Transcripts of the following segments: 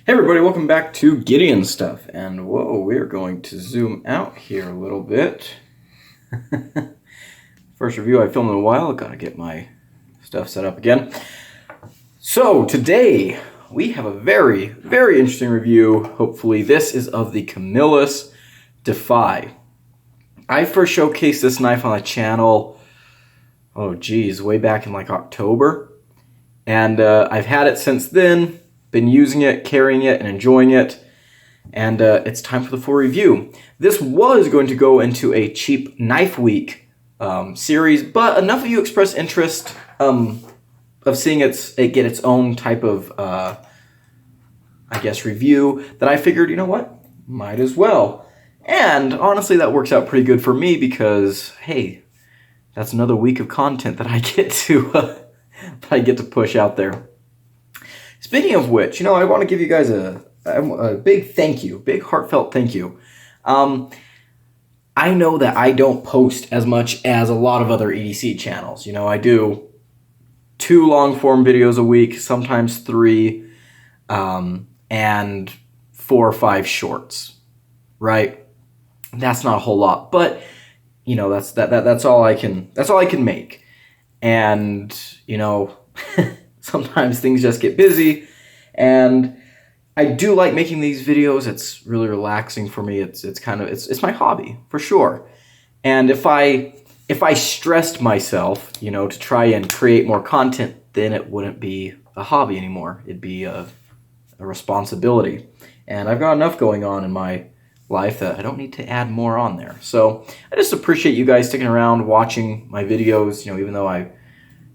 Hey everybody, welcome back to Gideon Stuff. And whoa, we're going to zoom out here a little bit. First review I filmed in a while. I've got to get my stuff set up again. So today we have a very, very interesting review. Hopefully this is of the Camillus Defy. I first showcased this knife on the channel, way back in like October. And I've had it since then. Been using it, carrying it, and enjoying it, and it's time for the full review. This was going to go into a cheap knife week series, but enough of you expressed interest of seeing it get its own type of, review that I figured, you know what, might as well. And honestly, that works out pretty good for me because, hey, that's another week of content that I get to push out there. Speaking of which, I want to give you guys a big thank you, big heartfelt thank you. I know that I don't post as much as a lot of other EDC channels. I do 2 long-form videos a week, sometimes 3, and 4 or 5 shorts, right? That's not a whole lot, but that's all I can make. And sometimes things just get busy, and I do like making these videos. It's really relaxing for me. It's my hobby for sure. And if I stressed myself, to try and create more content, then it wouldn't be a hobby anymore. It'd be a responsibility. And I've got enough going on in my life that I don't need to add more on there. So I just appreciate you guys sticking around, watching my videos, even though I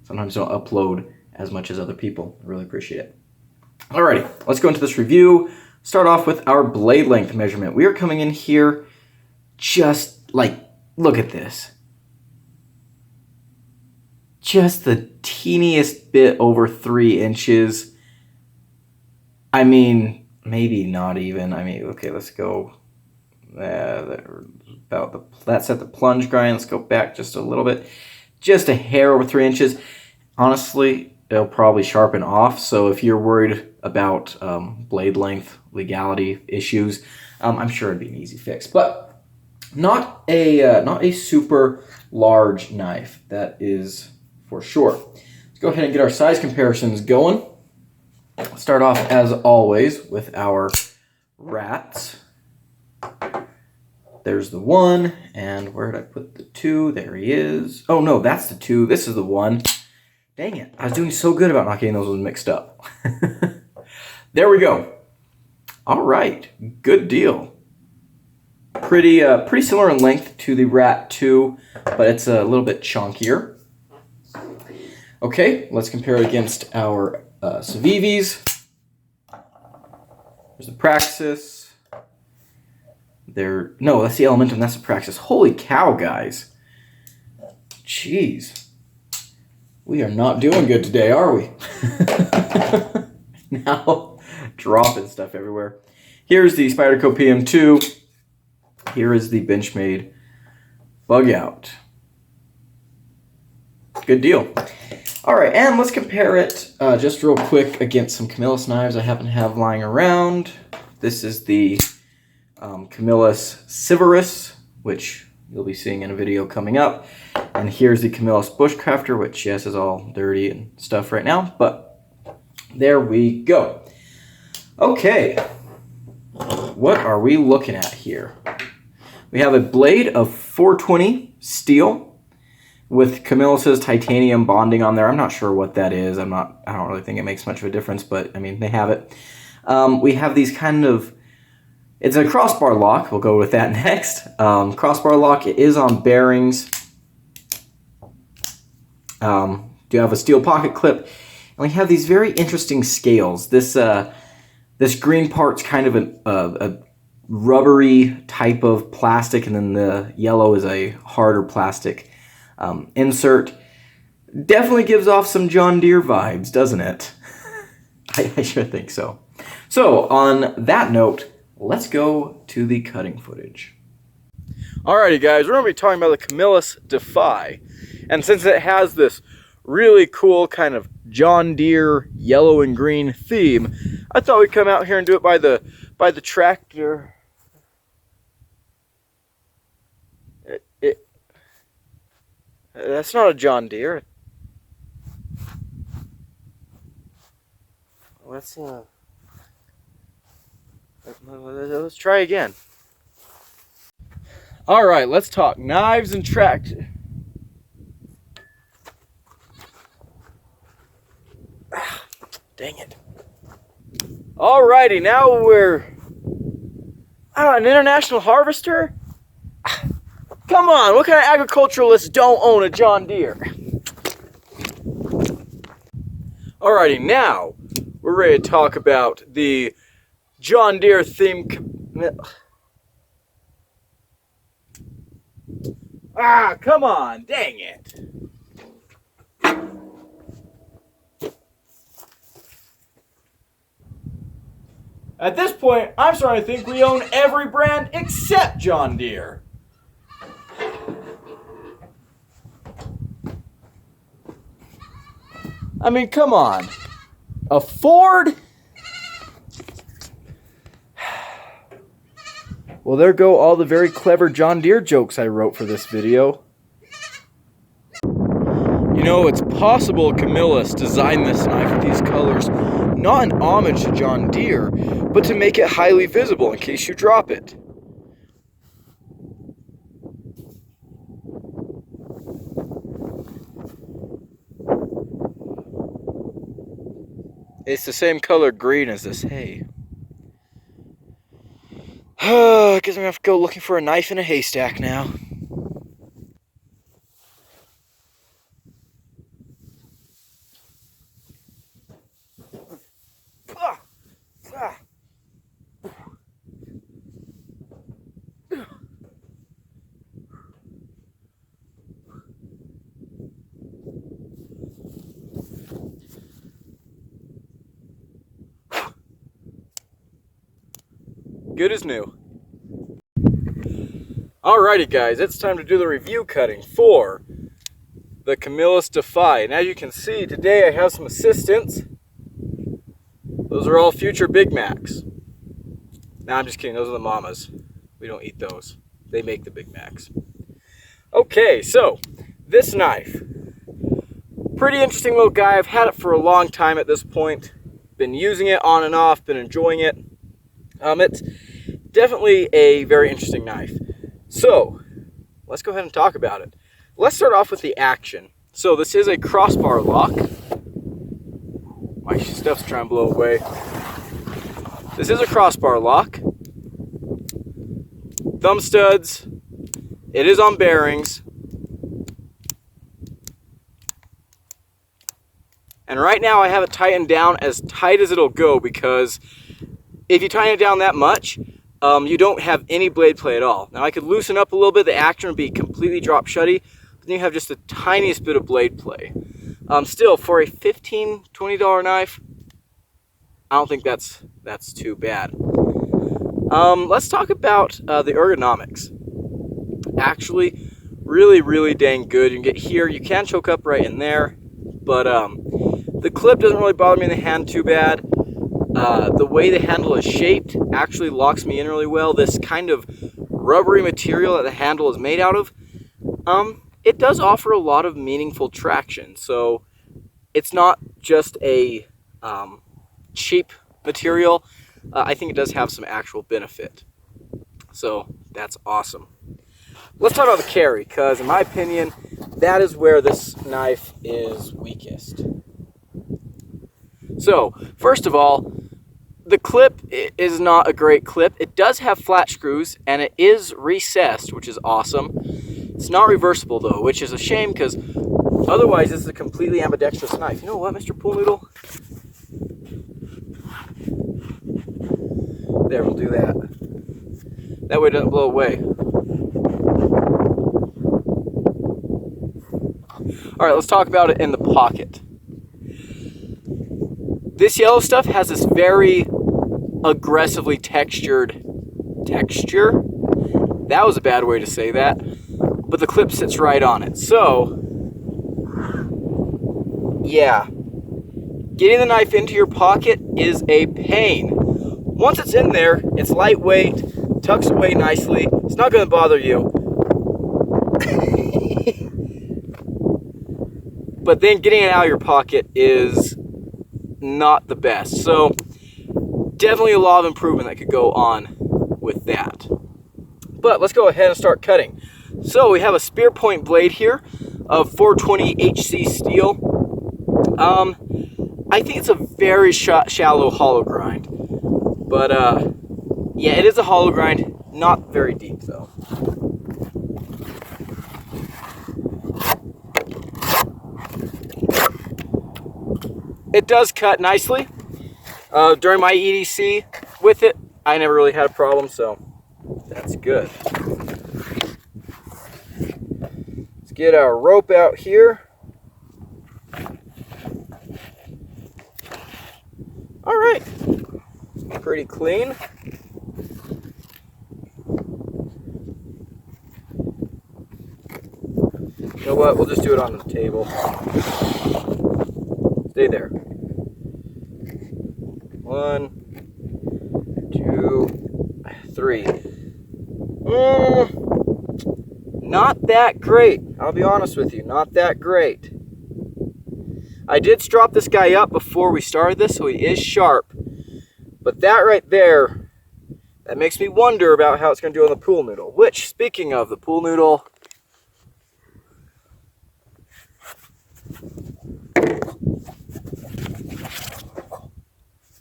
sometimes don't upload as much as other people. I really appreciate it. Alrighty, let's go into this review. Start off with our blade length measurement. We are coming in here just like, look at this. Just the teeniest bit over 3 inches. I mean, maybe not even. Okay, let's go. That's at the plunge grind. Let's go back just a little bit. Just a hair over 3 inches. Honestly, it'll probably sharpen off, so if you're worried about blade length legality issues, I'm sure it'd be an easy fix. But not a super large knife, that is for sure. Let's go ahead and get our size comparisons going. Let's start off, as always, with our rats. There's the 1, and where did I put the 2? There he is. Oh no, that's the 2. This is the 1. Dang it, I was doing so good about not getting those ones mixed up. There we go. All right, good deal. Pretty similar in length to the Rat 2, but it's a little bit chunkier. Okay, let's compare it against our Civivis. There's the Praxis. No, that's the Elementum, that's the Praxis. Holy cow, guys. Jeez. We are not doing good today, are we? Now, dropping stuff everywhere. Here's the Spyderco PM2. Here is the Benchmade Bug Out. Good deal. All right, and let's compare it just real quick against some Camillus knives I happen to have lying around. This is the Camillus Severus, which you'll be seeing in a video coming up. And here's the Camillus Bushcrafter, which, yes, is all dirty and stuff right now, but there we go. Okay, what are we looking at here? We have a blade of 420 steel with Camillus's titanium bonding on there. I'm not sure what that is. I don't really think it makes much of a difference, but I mean, they have it. We have these it's a crossbar lock. We'll go with that next. Crossbar lock, it is on bearings. Do have a steel pocket clip, and we have these very interesting scales. This green part's kind of a rubbery type of plastic, and then the yellow is a harder plastic insert. Definitely gives off some John Deere vibes, doesn't it? I sure think so. So on that note, let's go to the cutting footage. Alrighty guys, we're going to be talking about the Camillus Defy. And since it has this really cool kind of John Deere yellow and green theme, I thought we'd come out here and do it by the tractor. That's not a John Deere. Let's try again. All right, let's talk knives and tractor. Dang it. Alrighty, now we're an international harvester? Come on, what kind of agriculturalists don't own a John Deere? Alrighty, now we're ready to talk about the John Deere theme. Come on, dang it. At this point, I'm starting to think we own every brand except John Deere. I mean, come on. A Ford? Well, there go all the very clever John Deere jokes I wrote for this video. You know, it's possible Camillus designed this knife with these colors, not in homage to John Deere, but to make it highly visible in case you drop it. It's the same color green as this hay. I guess I'm gonna have to go looking for a knife in a haystack now. Good as new. Alrighty guys, it's time to do the review cutting for the Camillus Defy. And as you can see, today I have some assistants. Those are all future Big Macs. Nah, I'm just kidding, those are the Mamas. We don't eat those. They make the Big Macs. Okay, so, this knife. Pretty interesting little guy. I've had it for a long time at this point. Been using it on and off, been enjoying it. It's definitely a very interesting knife. So, let's go ahead and talk about it. Let's start off with the action. So, this is a crossbar lock. My stuff's trying to blow away. This is a crossbar lock. Thumb studs. It is on bearings. And right now I have it tightened down as tight as it'll go, because if you tighten it down that much, you don't have any blade play at all. Now I could loosen up a little bit, the action would be completely drop shutty, but then you have just the tiniest bit of blade play. Still, for a $15, $20 knife, I don't think that's too bad. Let's talk about the ergonomics. Actually, really dang good. You can get here, you can choke up right in there, but the clip doesn't really bother me in the hand too bad. The way the handle is shaped actually locks me in really well. This kind of rubbery material that the handle is made out of, it does offer a lot of meaningful traction. So it's not just a cheap material. I think it does have some actual benefit. So that's awesome. Let's talk about the carry, because in my opinion, that is where this knife is weakest. So, first of all, the clip is not a great clip. It does have flat screws, and it is recessed, which is awesome. It's not reversible, though, which is a shame, because otherwise this is a completely ambidextrous knife. You know what, Mr. Pool Noodle? There, we'll do that. That way it doesn't blow away. Alright, let's talk about it in the pocket. This yellow stuff has this very aggressively textured texture. That was a bad way to say that. But the clip sits right on it. So, yeah. getting the knife into your pocket is a pain. Once it's in there, it's lightweight, tucks away nicely. It's not going to bother you. But then getting it out of your pocket is not the best. So definitely a lot of improvement that could go on with that. But let's go ahead and start cutting. So we have a spear point blade here of 420 HC steel. I think it's a very shallow hollow grind. But yeah, it is a hollow grind, not very deep though. It does cut nicely. During my EDC with it, I never really had a problem, so that's good. Let's get our rope out here. All right, pretty clean. You know what, we'll just do it on the table. Stay there. 1, 2, 3. Not that great. I'll be honest with you, not that great. I did strop this guy up before we started this, so he is sharp. But that right there, that makes me wonder about how it's going to do on the pool noodle. Which, speaking of the pool noodle,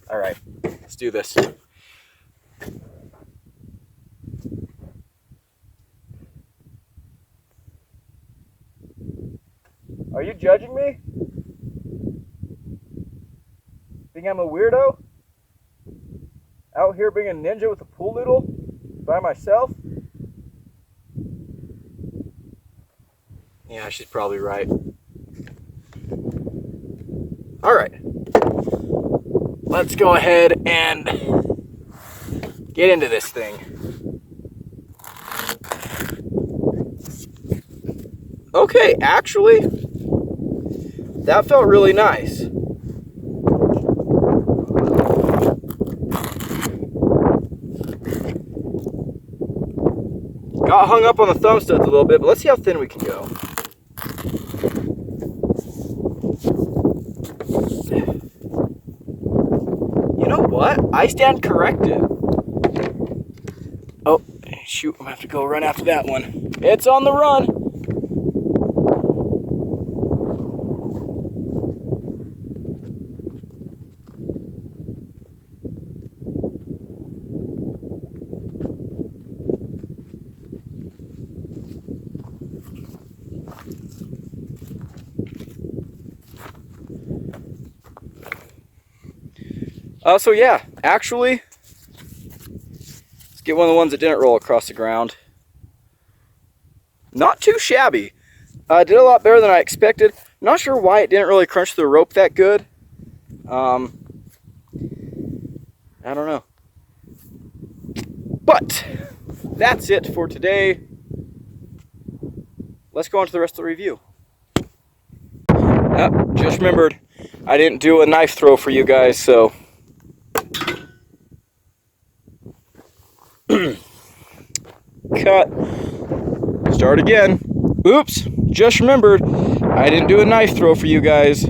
all right, let's do this. Are you judging me? Think I'm a weirdo? Out here being a ninja with a pool noodle by myself? Yeah, she's probably right. All right. Let's go ahead and get into this thing. Okay, actually, that felt really nice. Got hung up on the thumb studs a little bit, but let's see how thin we can go. You know what? I stand corrected. Oh, shoot, I'm gonna have to go run after that one. It's on the run. So yeah, actually, let's get one of the ones that didn't roll across the ground. Not too shabby. Did a lot better than I expected. Not sure why it didn't really crunch the rope that good. I don't know. But that's it for today. Let's go on to the rest of the review. Just remembered, I didn't do a knife throw for you guys, so cut. Start again. Oops, just remembered, I didn't do a knife throw for you guys.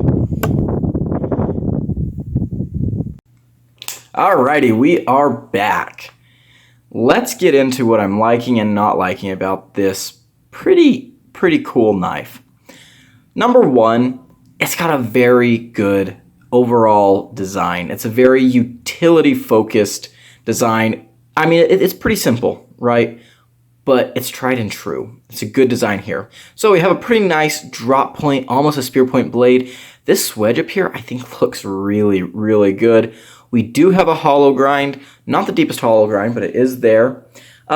Alrighty, we are back. Let's get into what I'm liking and not liking about this pretty cool knife. Number one, it's got a very good overall design. It's a very utility-focused design. I mean, it's pretty simple, right? But it's tried and true. It's a good design here. So we have a pretty nice drop point, almost a spear point blade. This wedge up here, I think looks really good. We do have a hollow grind, not the deepest hollow grind, but it is there.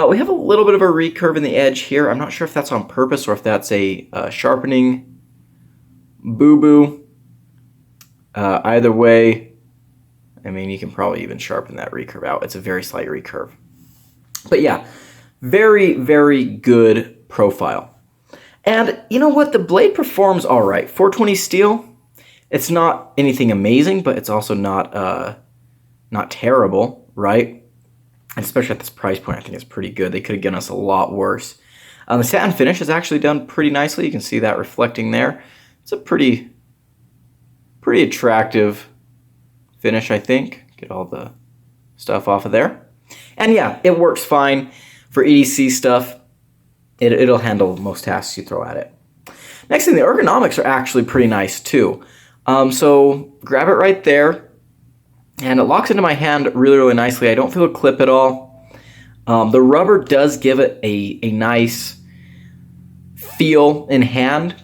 We have a little bit of a recurve in the edge here. I'm not sure if that's on purpose or if that's a sharpening boo-boo. Either way, I mean, you can probably even sharpen that recurve out. It's a very slight recurve. But yeah, very good profile. And you know what? The blade performs all right. 420 steel It's not anything amazing, but it's also not terrible, right? And especially at this price point, I think it's pretty good. They could have given us a lot worse. The satin finish is actually done pretty nicely. You can see that reflecting there. It's a pretty attractive finish, I think. Get all the stuff off of there. And yeah, it works fine for EDC stuff. It'll handle most tasks you throw at it. Next thing, the ergonomics are actually pretty nice too. So grab it right there, and it locks into my hand really, really nicely. I don't feel a clip at all. The rubber does give it a nice feel in hand.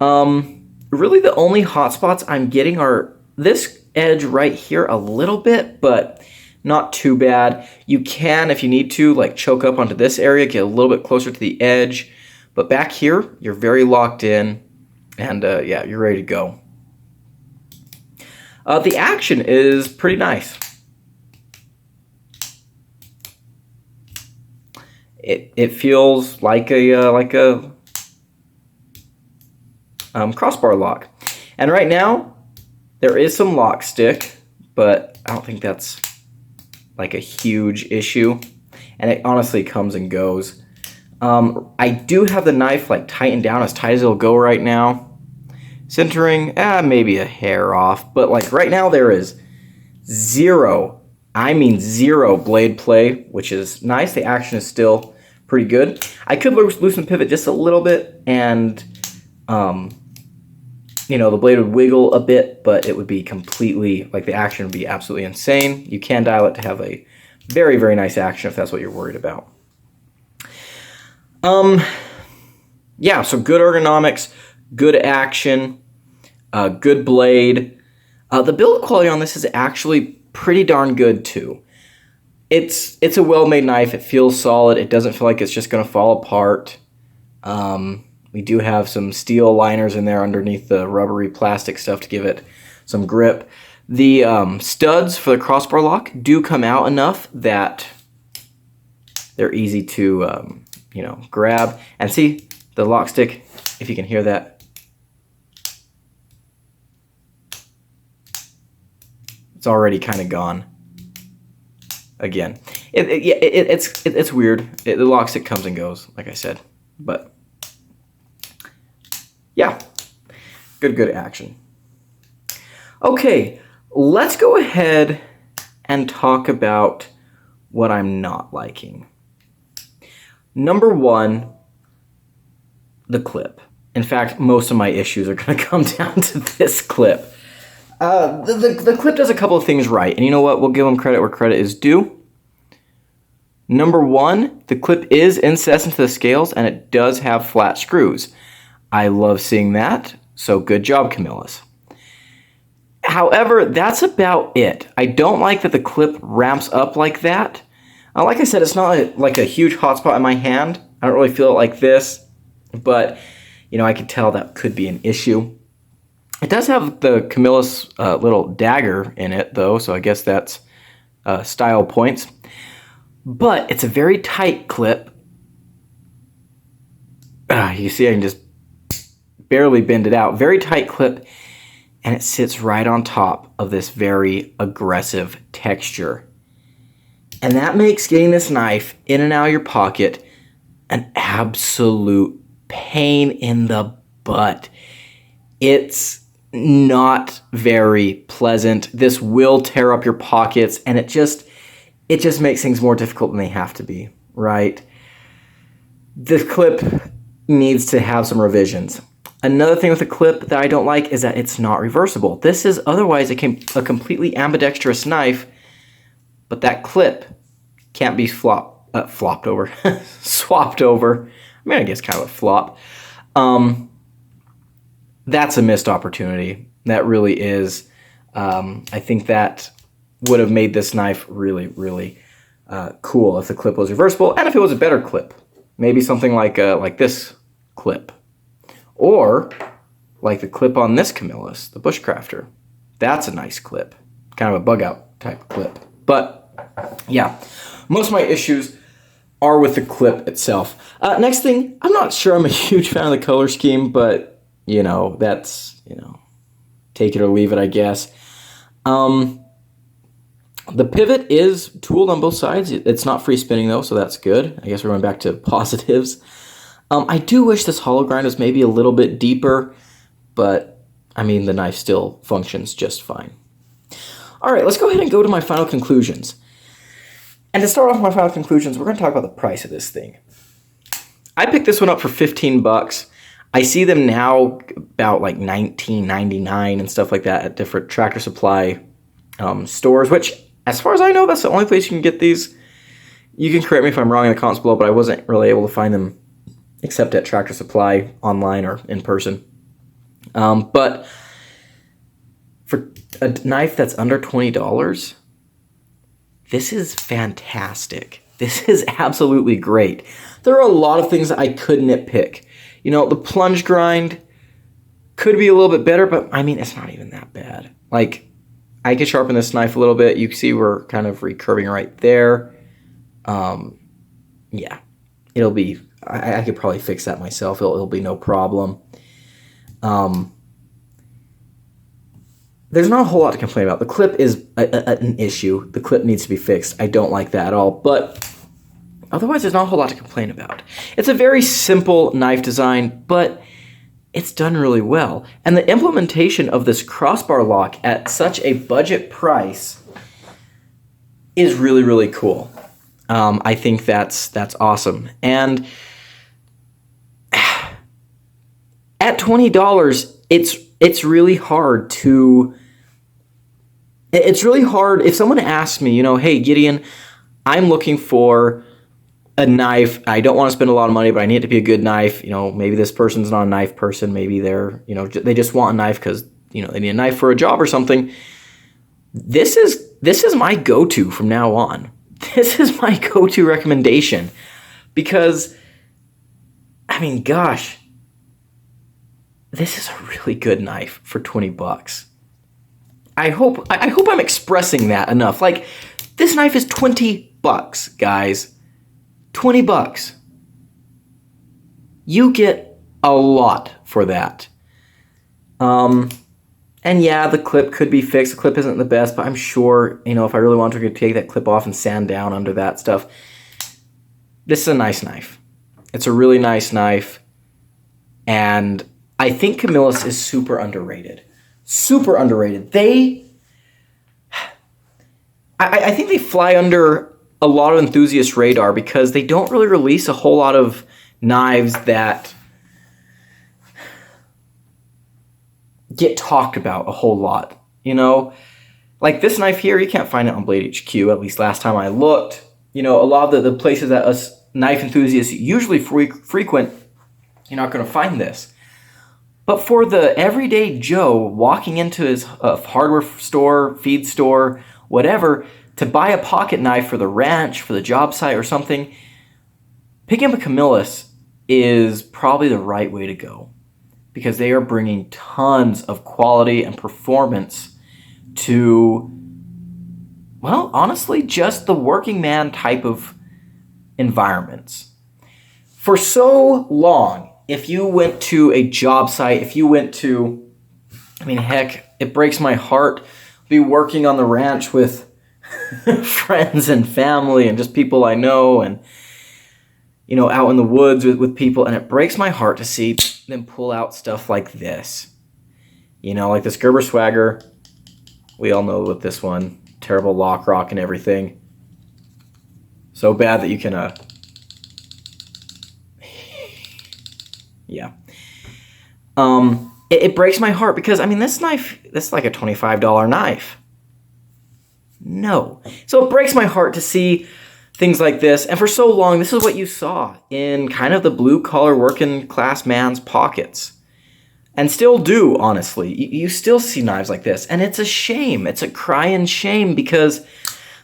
Really the only hot spots I'm getting are this edge right here a little bit, but not too bad. You can, if you need to, like choke up onto this area, get a little bit closer to the edge. But back here, you're very locked in, and yeah, you're ready to go. The action is pretty nice. It feels like a crossbar lock. And right now, there is some lock stick, but I don't think that's like a huge issue. And it honestly comes and goes. I do have the knife like tightened down as tight as it'll go right now. Centering, maybe a hair off, but like right now there is zero blade play, which is nice. The action is still pretty good. I could loosen the pivot just a little bit, and you know, the blade would wiggle a bit, but it would be completely, like the action would be absolutely insane. You can dial it to have a very, very nice action if that's what you're worried about. Yeah, so good ergonomics, good action, good blade. The build quality on this is actually pretty darn good too. It's a well-made knife. It feels solid. It doesn't feel like it's just going to fall apart. We do have some steel liners in there underneath the rubbery plastic stuff to give it some grip. The studs for the crossbar lock do come out enough that they're easy to you know, grab. And see the lock stick, if you can hear that. It's already kind of gone. Again, it's weird. The lock stick comes and goes, like I said. But yeah, good action. Okay, let's go ahead and talk about what I'm not liking. Number one, the clip. In fact, most of my issues are going to come down to this clip. The clip does a couple of things right, and you know what? We'll give them credit where credit is due. Number one, the clip is incessant to the scales, and it does have flat screws. I love seeing that, so good job, Camillus. However, that's about it. I don't like that the clip ramps up like that. Like I said, it's not like a huge hotspot in my hand. I don't really feel it like this, but you know, I could tell that could be an issue. It does have the Camillus little dagger in it, though, so I guess that's style points. But it's a very tight clip. You see, I can just barely bend it out. Very tight clip, and it sits right on top of this very aggressive texture. And that makes getting this knife in and out of your pocket an absolute pain in the butt. It's not very pleasant. This will tear up your pockets, and it just makes things more difficult than they have to be, right? The clip needs to have some revisions. Another thing with the clip that I don't like is that it's not reversible. This is otherwise a completely ambidextrous knife, but that clip can't be flopped over, swapped over. I mean, I guess kind of a flop. That's a missed opportunity. That really is. I think that would have made this knife really, really cool if the clip was reversible, and if it was a better clip. Maybe something like this clip. Or like the clip on this Camillus, the Bushcrafter. That's a nice clip. Kind of a bug-out type clip. But, yeah. Most of my issues are with the clip itself. Next thing, I'm not sure I'm a huge fan of the color scheme, but, you know, that's, you know, take it or leave it, I guess. The pivot is tooled on both sides. It's not free spinning though, so that's good. I guess we're going back to positives. I do wish this hollow grind was maybe a little bit deeper, but I mean, the knife still functions just fine. All right, let's go ahead and go to my final conclusions. And to start off my final conclusions, we're going to talk about the price of this thing. I picked this one up for $15. I see them now about like $19.99 and stuff like that at different Tractor Supply stores, which, as far as I know, that's the only place you can get these. You can correct me if I'm wrong in the comments below, but I wasn't really able to find them except at Tractor Supply online or in person. But for a knife that's under $20, this is fantastic. This is absolutely great. There are a lot of things that I could nitpick. You know, the plunge grind could be a little bit better, but I mean, it's not even that bad. Like, I could sharpen this knife a little bit. You can see we're kind of recurving right there. Yeah, it'll be, I could probably fix that myself. It'll be no problem. There's not a whole lot to complain about. The clip is an issue. The clip needs to be fixed. I don't like that at all, but otherwise there's not a whole lot to complain about. It's a very simple knife design, but it's done really well. And the implementation of this crossbar lock at such a budget price is really, really cool. I think that's awesome. And at $20, it's really hard to... It's really hard if someone asks me, you know, hey, Gideon, I'm looking for a knife. I don't want to spend a lot of money, but I need it to be a good knife. You know, maybe this person's not a knife person. Maybe they're, you know, they just want a knife because, you know, they need a knife for a job or something. This is my go-to from now on. This is my go-to recommendation because, I mean, gosh, this is a really good knife for $20. I hope I'm expressing that enough. Like, this knife is $20, guys. $20. You get a lot for that. And yeah, the clip could be fixed. The clip isn't the best, but I'm sure, you know, if I really wanted to take that clip off and sand down under that stuff. This is a nice knife. It's a really nice knife. And I think Camillus is super underrated. Super underrated. I think they fly under a lot of enthusiast radar because they don't really release a whole lot of knives that get talked about a whole lot. You know, like this knife here, you can't find it on Blade HQ, at least last time I looked. You know, a lot of the places that us knife enthusiasts usually frequent, you're not going to find this. But for the everyday Joe walking into his hardware store, feed store, whatever, to buy a pocket knife for the ranch, for the job site or something, picking up a Camillus is probably the right way to go because they are bringing tons of quality and performance to, well, honestly, just the working man type of environments. For so long, if you went to a job site, if you went to, I mean, heck, it breaks my heart be working on the ranch with friends and family and just people I know and, you know, out in the woods with people. And it breaks my heart to see them pull out stuff like this. You know, like this Gerber Swagger. We all know with this one. Terrible lock rock and everything. So bad that you can, yeah. It breaks my heart because, I mean, this knife, this is like a $25 knife. No. So it breaks my heart to see things like this. And for so long, this is what you saw in kind of the blue-collar working class man's pockets. And still do, honestly. You still see knives like this. And it's a shame. It's a crying shame because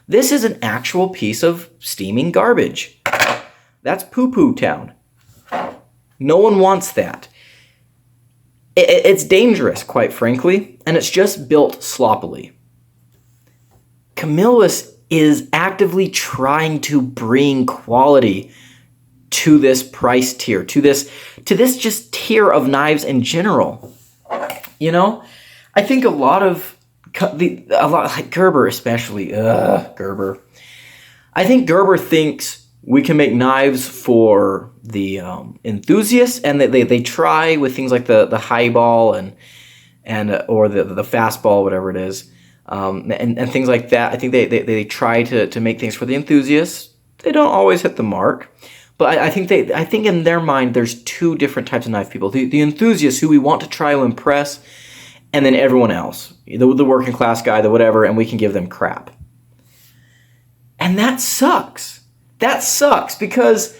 this is an actual piece of steaming garbage. That's poo-poo town. No one wants that. It's dangerous, quite frankly, and it's just built sloppily. Camillus is actively trying to bring quality to this price tier, to this just tier of knives in general. You know, I think a lot like Gerber especially, Gerber. I think Gerber thinks we can make knives for the enthusiasts, and they try with things like the highball or the fastball, whatever it is, and things like that. I think they try to make things for the enthusiasts. They don't always hit the mark, but I think in their mind there's two different types of knife people: the enthusiasts who we want to try to impress, and then everyone else, the working class guy, the whatever, and we can give them crap. And that sucks. That sucks because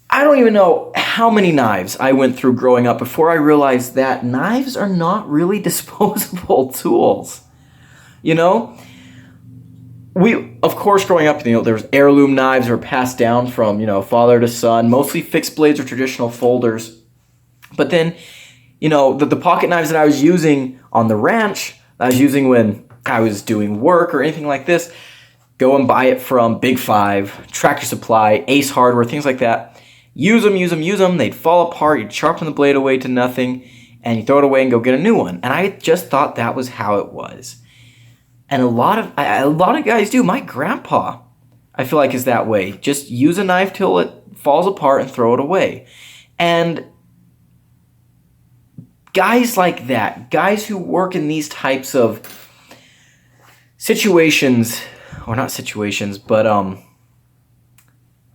I don't even know how many knives I went through growing up before I realized that knives are not really disposable tools. You know? We, of course, growing up, there was heirloom knives that were passed down from, father to son, mostly fixed blades or traditional folders. But then, the pocket knives that I was using on the ranch, that I was using when I was doing work or anything like this, go and buy it from Big Five, Tractor Supply, Ace Hardware, things like that. Use them, they'd fall apart, you'd sharpen the blade away to nothing, and you throw it away and go get a new one. And I just thought that was how it was. And a lot of guys do. My grandpa, I feel like, is that way. Just use a knife till it falls apart and throw it away. And guys like that, guys who work in these types of situations, or not situations, but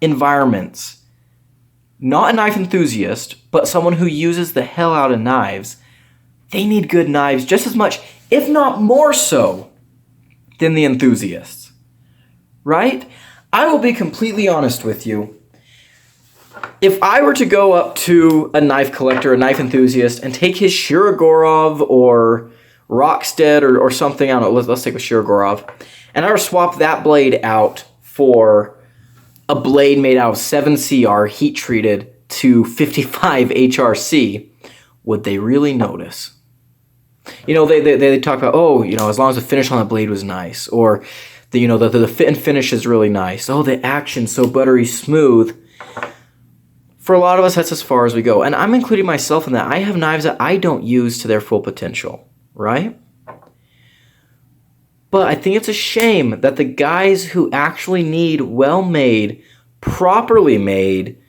environments. Not a knife enthusiast, but someone who uses the hell out of knives. They need good knives just as much, if not more so, than the enthusiasts. Right? I will be completely honest with you. If I were to go up to a knife collector, a knife enthusiast, and take his Shirogorov or Rockstead or something, I don't know, let's take a Shirogorov, and I were to swap that blade out for a blade made out of 7CR heat treated to 55 HRC, would they really notice? They talk about, as long as the finish on the blade was nice, or the fit and finish is really nice. Oh, the action's so buttery smooth. For a lot of us, that's as far as we go. And I'm including myself in that. I have knives that I don't use to their full potential, right? But I think it's a shame that the guys who actually need well-made, properly made,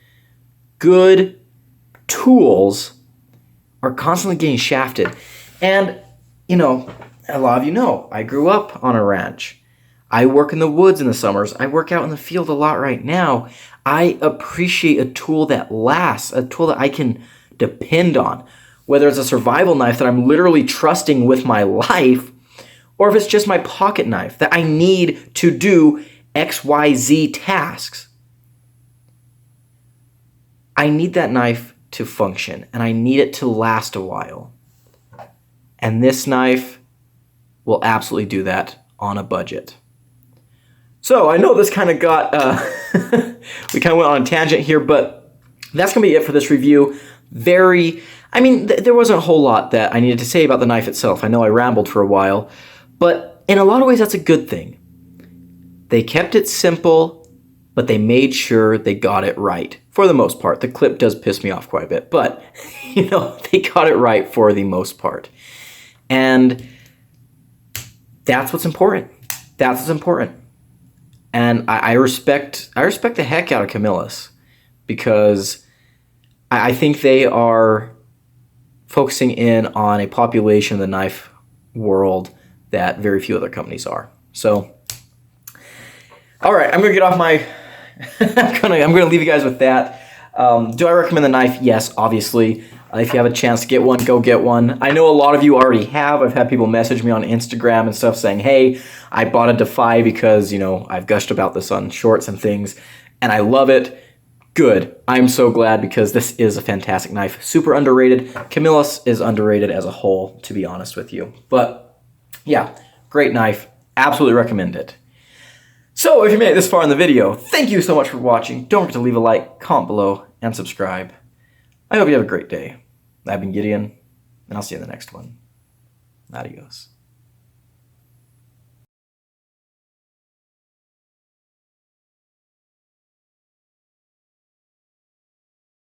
good tools are constantly getting shafted. And, a lot of you know, I grew up on a ranch. I work in the woods in the summers. I work out in the field a lot right now. I appreciate a tool that lasts, a tool that I can depend on. Whether it's a survival knife that I'm literally trusting with my life, or if it's just my pocket knife that I need to do XYZ tasks. I need that knife to function, and I need it to last a while. And this knife will absolutely do that on a budget. So I know this kind of got, we kind of went on a tangent here, but that's going to be it for this review. There wasn't a whole lot that I needed to say about the knife itself. I know I rambled for a while, but in a lot of ways that's a good thing. They kept it simple, but they made sure they got it right. For the most part. The clip does piss me off quite a bit, but, they got it right for the most part. And that's what's important. That's what's important. And I respect the heck out of Camillus, because I think they are focusing in on a population of the knife world that very few other companies are. So, all right, I'm gonna get off my. I'm gonna leave you guys with that. Do I recommend the knife? Yes, obviously. If you have a chance to get one, go get one. I know a lot of you already have. I've had people message me on Instagram and stuff saying, hey, I bought a Defy because, I've gushed about this on shorts and things, and I love it. Good. I'm so glad, because this is a fantastic knife. Super underrated. Camillus is underrated as a whole, to be honest with you. But, yeah, great knife. Absolutely recommend it. So, if you made it this far in the video, thank you so much for watching. Don't forget to leave a like, comment below, and subscribe. I hope you have a great day. I've been Gideon, and I'll see you in the next one. Adios.